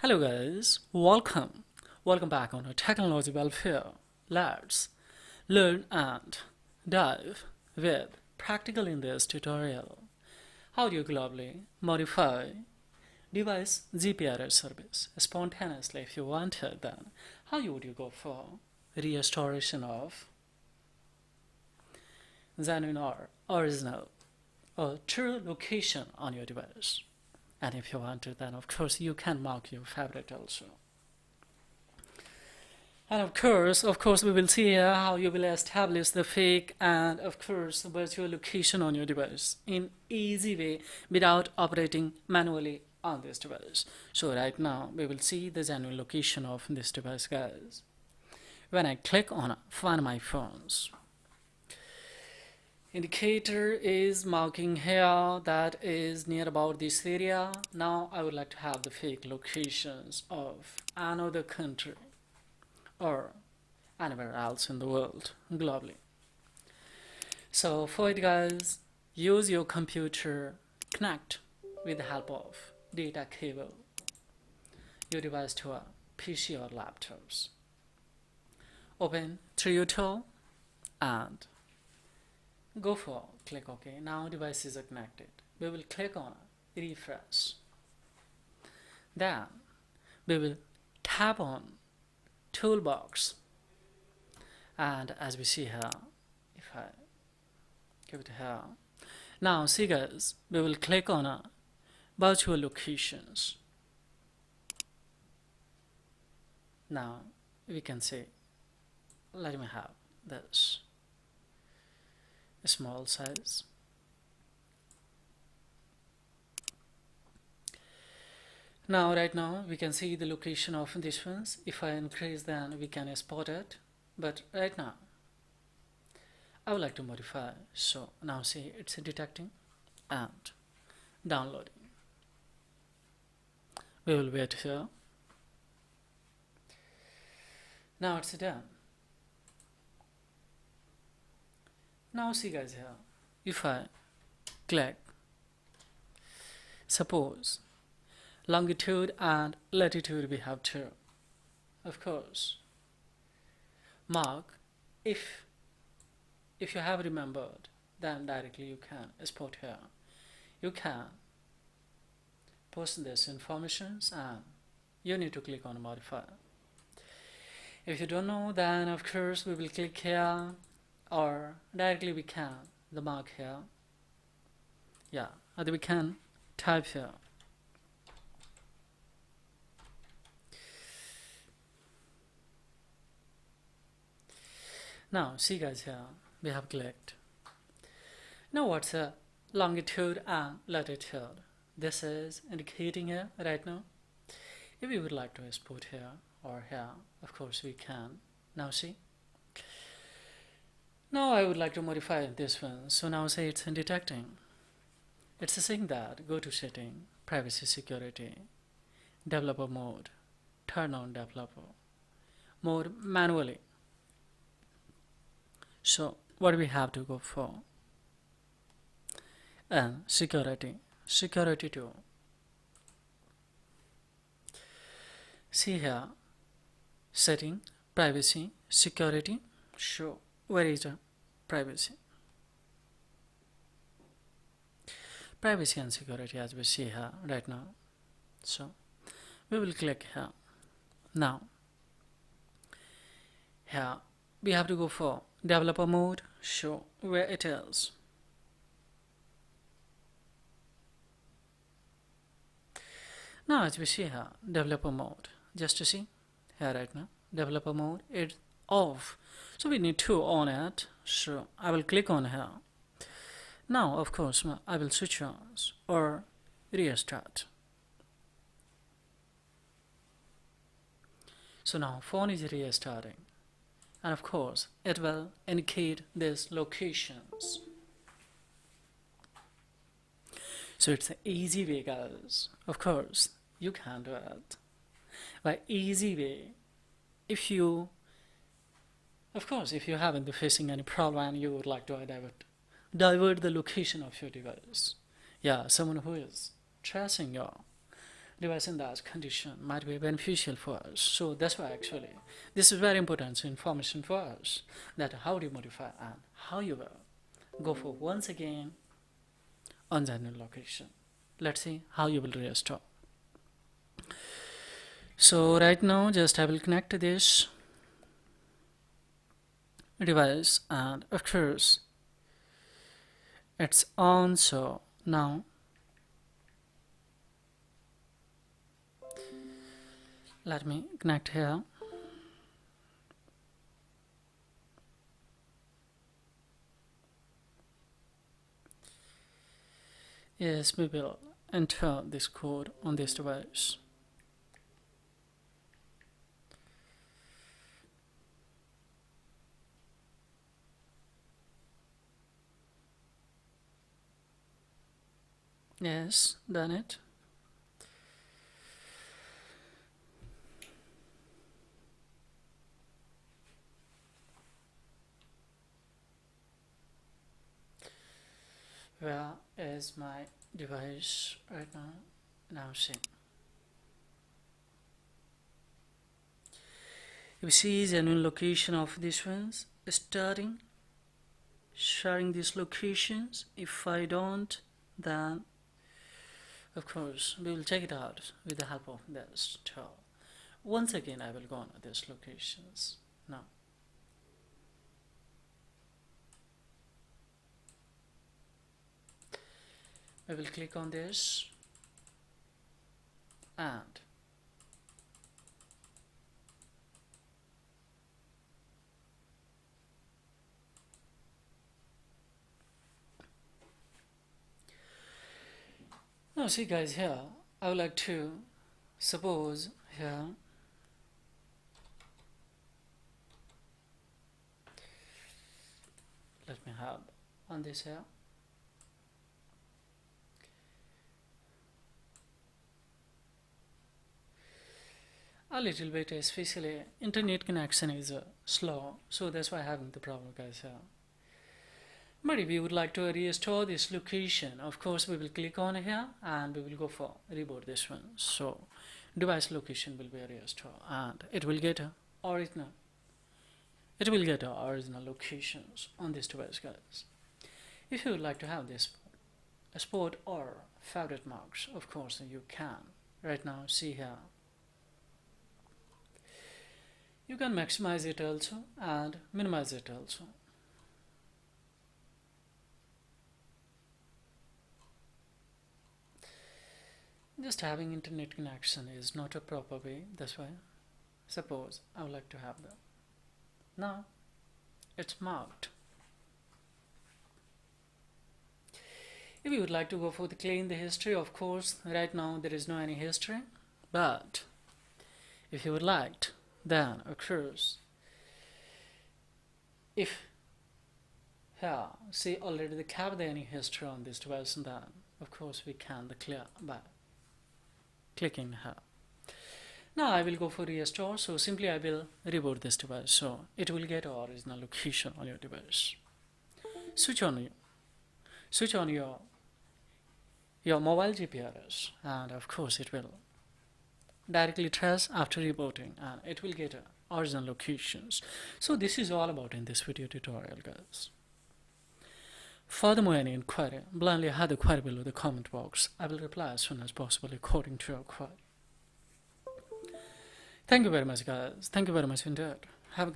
Hello guys, welcome back on a technology welfare. Let's learn and dive with practical in this tutorial. How do you globally modify device GPRS service spontaneously if you wanted? Then how would you go for restoration of genuine or original or true location on your device? And if you want to, then of course you can mark your favorite also. And of course, we will see here how you will establish the fake and of course the virtual location on your device in easy way without operating manually on this device. So right now we will see the genuine location of this device, guys. When I click on Find My Phones, indicator is marking here that is near about this area. Now I would like to have the fake locations of another country or anywhere else in the world globally. So for it, guys, use your computer, connect with the help of data cable your device to a PC or laptops. Open Trio tool and go for click OK. Now device is connected. We will click on refresh. Then we will tap on toolbox, and as we see here, if I give it here, now see guys, we will click on virtual locations. Now we can say, let me have this small size. Now right now we can see the location of this ones. If I increase, then we can export it, but right now I would like to modify. So now see it's detecting and downloading. We will wait here. Now it's done. Now see guys here, if I click, suppose longitude and latitude we have two. Of course, mark if you have remembered, then directly you can export here. You can post this informations and you need to click on modify. If you don't know, then of course we will click here or directly we can the mark here. Yeah, or we can type here. Now see guys, here we have clicked. Now what's the longitude and latitude? This is indicating here right now. If we would like to export here or here, of course we can. Now see. Now I would like to modify this one. So now say it's in detecting. It's saying that go to setting, privacy security, developer mode, turn on developer mode manually. So what we have to go for? And security 2. See here, setting, privacy, security. Show where is the privacy and security as we see here right now. So we will click here. Now here we have to go for developer mode, show where it is. Now as we see here, developer mode, just to see here right now, developer mode is off, so we need to on it. So I will click on here. Now of course I will switch on or restart. So now phone is restarting, and of course it will indicate these locations. So it's an easy way, guys. Of course you can do it by easy way. If you haven't been facing any problem and you would like to divert the location of your device, yeah, someone who is tracing your device in that condition might be beneficial for us. So that's why actually this is very important information for us, that how do you modify and how you will go for once again on the new location. Let's see how you will restore. So right now just I will connect this device and of course it's on. So now let me connect here. Yes, we will enter this code on this device. Yes, done it. Where is my device right now? Now see. You see the new location of these ones starting sharing these locations. If I don't, then of course we will check it out with the help of this tool. Once again I will go on these locations now. I will click on this and now see guys, here I would like to suppose here let me have on this here. A little bit, especially internet connection is slow, so that's why I'm having the problem guys here. But if you would like to restore this location, of course we will click on here and we will go for reboot this one. So device location will be restored and it will get original locations on this device guys. If you would like to have this sport or favorite marks, of course you can. Right now see here, you can maximize it also and minimize it also. Just having internet connection is not a proper way, that's why suppose I would like to have that. Now it's marked. If you would like to go for the clean the history, of course right now there is no any history, but if you would like, then of course if here see already the have the any history on this device, and then of course we can the clear by clicking here. Now I will go for restore, so simply I will reboot this device, so it will get original location on your device. Switch on your mobile GPRS, and of course it will directly trace after rebooting and it will get original locations. So this is all about in this video tutorial guys. Furthermore, any inquiry, blindly add the query below the comment box. I will reply as soon as possible according to your query. Thank you very much guys. Thank you very much indeed. Have a